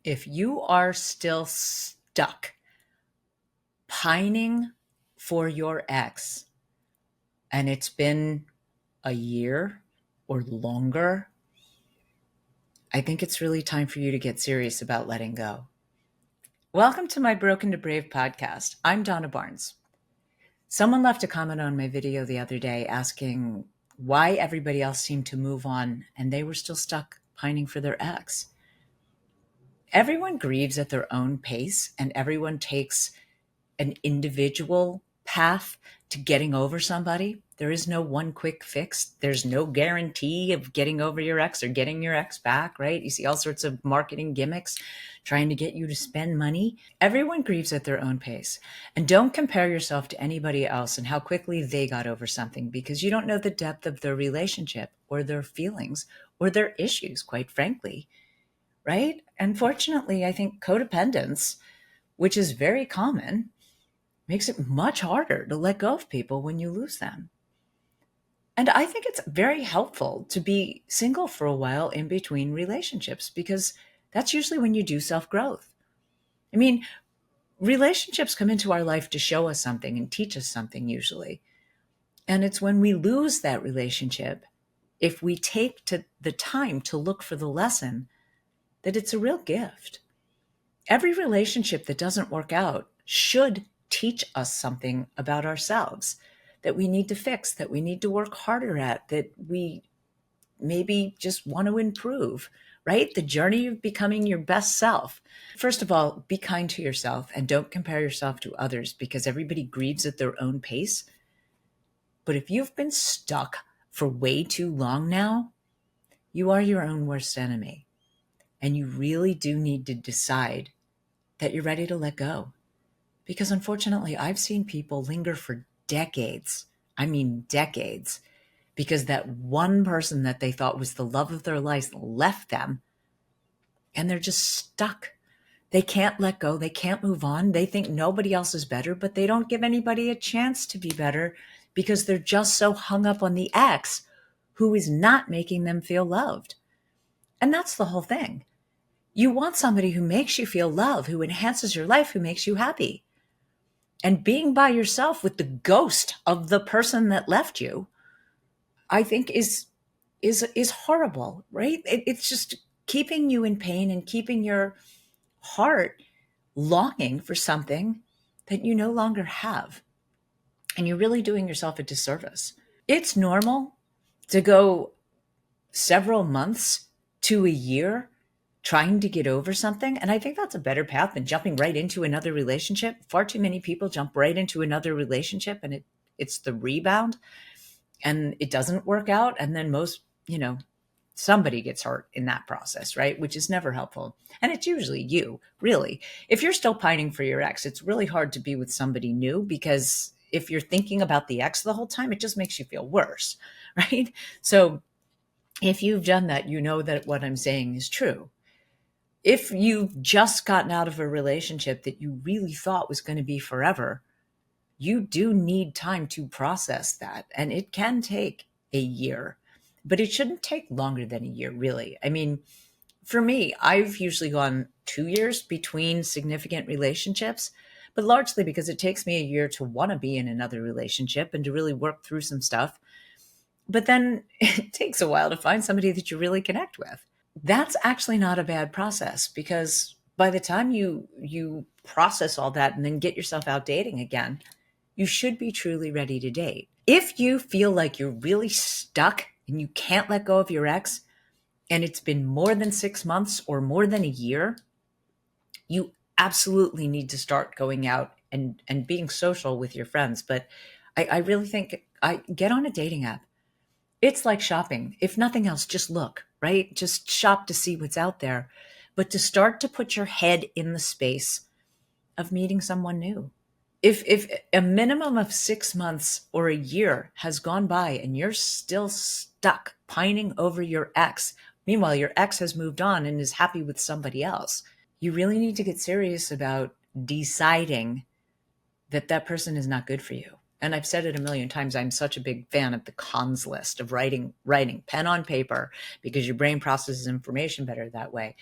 If you are still stuck pining for your ex and it's been a year or longer, I think it's really time for you to get serious about letting go. Welcome to my Broken to Brave podcast. I'm Donna Barnes. Someone left a comment on my video the other day asking why everybody else seemed to move on and they were still stuck pining for their ex. Everyone grieves at their own pace and everyone takes an individual path to getting over somebody. There is no one quick fix. There's no guarantee of getting over your ex or getting your ex back, right? You see all sorts of marketing gimmicks trying to get you to spend money. Everyone grieves at their own pace. And don't compare yourself to anybody else and how quickly they got over something, because you don't know the depth of their relationship or their feelings or their issues, quite frankly, right? Unfortunately, I think codependence, which is very common, makes it much harder to let go of people when you lose them. And I think it's very helpful to be single for a while in between relationships, because that's usually when you do self-growth. I mean, relationships come into our life to show us something and teach us something usually. And it's when we lose that relationship, if we take the time to look for the lesson, that it's a real gift. Every relationship that doesn't work out should teach us something about ourselves that we need to fix, that we need to work harder at, that we maybe just want to improve, right? The journey of becoming your best self. First of all, be kind to yourself and don't compare yourself to others, because everybody grieves at their own pace. But if you've been stuck for way too long now, you are your own worst enemy. And you really do need to decide that you're ready to let go. Because unfortunately, I've seen people linger for decades. I mean, decades, because that one person that they thought was the love of their life left them, and they're just stuck. They can't let go. They can't move on. They think nobody else is better, but they don't give anybody a chance to be better because they're just so hung up on the ex who is not making them feel loved. And that's the whole thing. You want somebody who makes you feel love, who enhances your life, who makes you happy. And being by yourself with the ghost of the person that left you, I think is horrible, right? It's just keeping you in pain and keeping your heart longing for something that you no longer have. And you're really doing yourself a disservice. It's normal to go several months to a year trying to get over something. And I think that's a better path than jumping right into another relationship. Far too many people jump right into another relationship and it's the rebound and it doesn't work out. And then somebody gets hurt in that process, right? Which is never helpful. And it's usually you, really. If you're still pining for your ex, it's really hard to be with somebody new, because if you're thinking about the ex the whole time, it just makes you feel worse, right? So if you've done that, you know that what I'm saying is true. If you've just gotten out of a relationship that you really thought was going to be forever, you do need time to process that. And it can take a year, but it shouldn't take longer than a year, really. I mean, for me, I've usually gone 2 years between significant relationships, but largely because it takes me a year to want to be in another relationship and to really work through some stuff. But then it takes a while to find somebody that you really connect with. That's actually not a bad process, because by the time you process all that and then get yourself out dating again, you should be truly ready to date. If you feel like you're really stuck and you can't let go of your ex, and it's been more than 6 months or more than a year, you absolutely need to start going out and being social with your friends. But I really think I get on a dating app. It's like shopping. If nothing else, just look, right? Just shop to see what's out there. But to start to put your head in the space of meeting someone new. If a minimum of 6 months or a year has gone by and you're still stuck pining over your ex, meanwhile, your ex has moved on and is happy with somebody else, you really need to get serious about deciding that that person is not good for you. And I've said it a million times, I'm such a big fan of the cons list, of writing pen on paper, because your brain processes information better that way.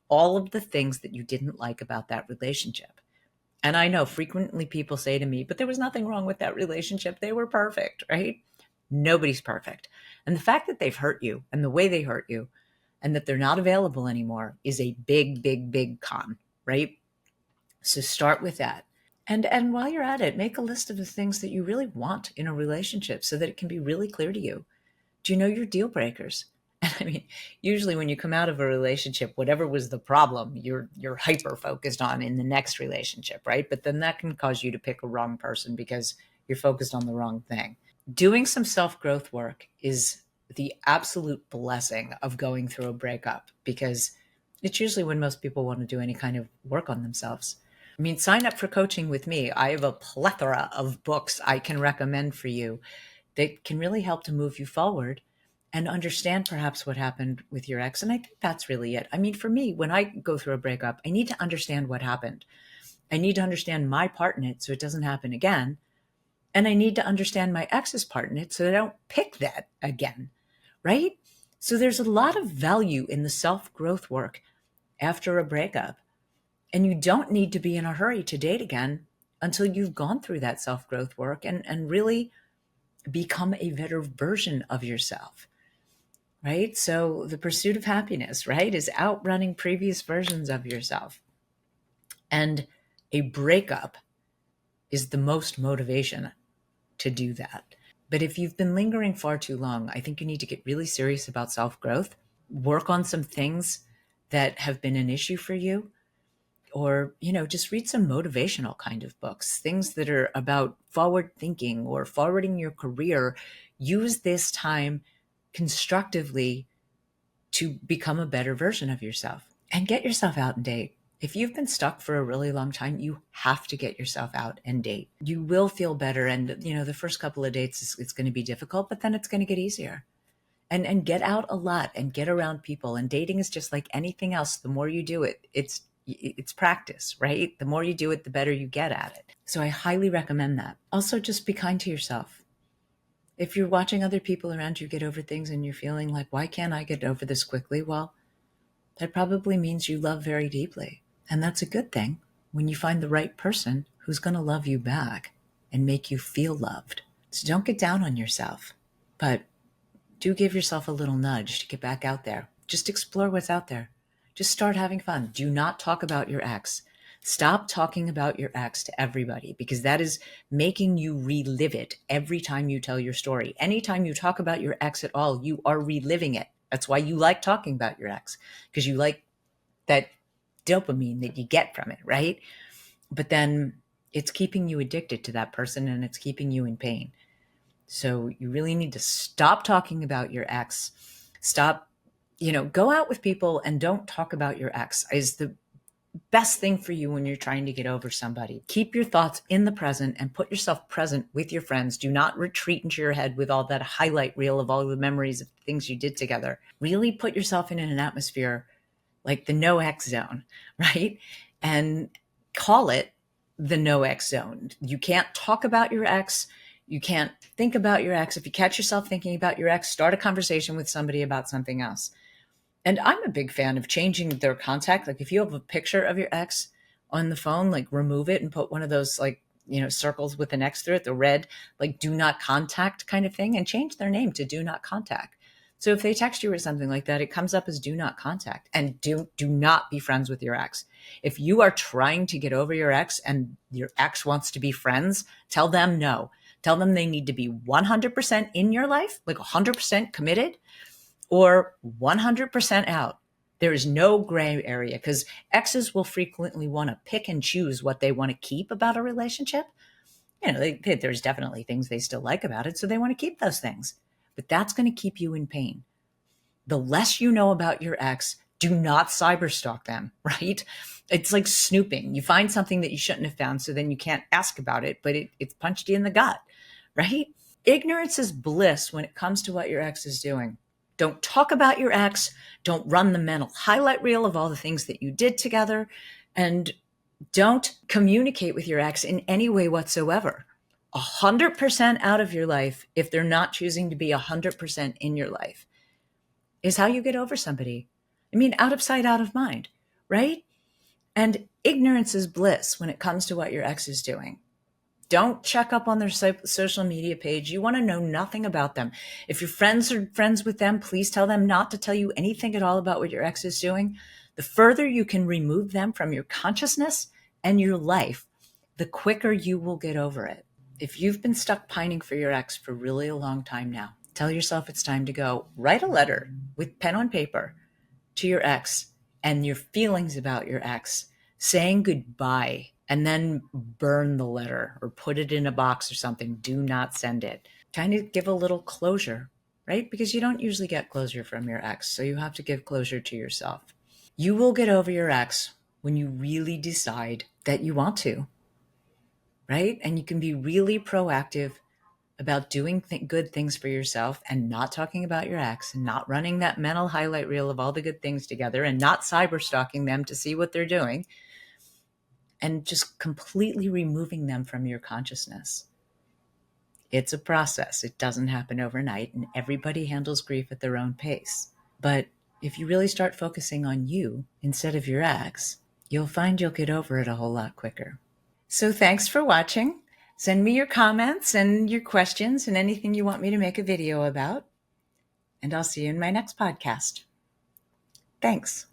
all of the things that you didn't like about that relationship. And I know frequently people say to me, but there was nothing wrong with that relationship. They were perfect, right? Nobody's perfect. And the fact that they've hurt you and the way they hurt you and that they're not available anymore is a big, big, big con, right? So start with that. And while you're at it, make a list of the things that you really want in a relationship so that it can be really clear to you. Do you know your deal breakers? And I mean, usually when you come out of a relationship, whatever was the problem, you're hyper focused on in the next relationship, right? But then that can cause you to pick a wrong person because you're focused on the wrong thing. Doing some self-growth work is the absolute blessing of going through a breakup, because it's usually when most people want to do any kind of work on themselves. I mean, sign up for coaching with me. I have a plethora of books I can recommend for you that can really help to move you forward and understand perhaps what happened with your ex. And I think that's really it. I mean, for me, when I go through a breakup, I need to understand what happened. I need to understand my part in it so it doesn't happen again. And I need to understand my ex's part in it so that I don't pick that again, right? So there's a lot of value in the self-growth work after a breakup. And you don't need to be in a hurry to date again until you've gone through that self-growth work and really become a better version of yourself, right? So the pursuit of happiness, right, is outrunning previous versions of yourself. And a breakup is the most motivation to do that. But if you've been lingering far too long, I think you need to get really serious about self-growth, work on some things that have been an issue for you, or just read some motivational kind of books, things that are about forward thinking or forwarding your career. Use this time constructively to become a better version of yourself, and get yourself out and date. If you've been stuck for a really long time, you have to get yourself out and date. You will feel better. And the first couple of dates, it's going to be difficult, but then it's going to get easier. And get out a lot and get around people. And dating is just like anything else. The more you do it, it's practice, right? The more you do it, the better you get at it. So I highly recommend that. Also, just be kind to yourself. If you're watching other people around you get over things and you're feeling like, why can't I get over this quickly? Well, that probably means you love very deeply. And that's a good thing when you find the right person who's going to love you back and make you feel loved. So don't get down on yourself, but do give yourself a little nudge to get back out there. Just explore what's out there. Just start having fun. Do not talk about your ex. Stop talking about your ex to everybody, because that is making you relive it every time you tell your story. Anytime you talk about your ex at all, you are reliving it. That's why you like talking about your ex, because you like that dopamine that you get from it, right? But then it's keeping you addicted to that person and it's keeping you in pain. So you really need to stop talking about your ex. Stop, go out with people and don't talk about your ex is the best thing for you when you're trying to get over somebody. Keep your thoughts in the present and put yourself present with your friends. Do not retreat into your head with all that highlight reel of all the memories of things you did together. Really put yourself in an atmosphere like the no X zone, right? And call it the no X zone. You can't talk about your ex. You can't think about your ex. If you catch yourself thinking about your ex, start a conversation with somebody about something else. And I'm a big fan of changing their contact. Like if you have a picture of your ex on the phone, like remove it and put one of those circles with an X through it, the red, like do not contact kind of thing, and change their name to do not contact. So if they text you or something like that, it comes up as do not contact. And do not be friends with your ex. If you are trying to get over your ex and your ex wants to be friends, tell them no. Tell them they need to be 100% in your life, like 100% committed, or 100% out. There is no gray area, because exes will frequently want to pick and choose what they want to keep about a relationship. There's definitely things they still like about it, so they want to keep those things. But that's going to keep you in pain. The less you know about your ex, do not cyberstalk them, right? It's like snooping. You find something that you shouldn't have found, so then you can't ask about it, but it's punched you in the gut, right? Ignorance is bliss when it comes to what your ex is doing. Don't talk about your ex. Don't run the mental highlight reel of all the things that you did together. And don't communicate with your ex in any way whatsoever. 100% out of your life, if they're not choosing to be 100% in your life, is how you get over somebody. I mean, out of sight, out of mind. right? And ignorance is bliss when it comes to what your ex is doing. Don't check up on their social media page. You want to know nothing about them. If your friends are friends with them, please tell them not to tell you anything at all about what your ex is doing. The further you can remove them from your consciousness and your life, the quicker you will get over it. If you've been stuck pining for your ex for really a long time now, tell yourself it's time to go. Write a letter with pen on paper to your ex and your feelings about your ex, saying goodbye, and then burn the letter or put it in a box or something. Do not send it. Kind of give a little closure, right? Because you don't usually get closure from your ex, so you have to give closure to yourself. You will get over your ex when you really decide that you want to, right? And you can be really proactive about doing good things for yourself and not talking about your ex and not running that mental highlight reel of all the good things together and not cyber stalking them to see what they're doing and just completely removing them from your consciousness. It's a process. It doesn't happen overnight, and everybody handles grief at their own pace. But if you really start focusing on you instead of your ex, you'll find you'll get over it a whole lot quicker. So thanks for watching. Send me your comments and your questions and anything you want me to make a video about. And I'll see you in my next podcast. Thanks.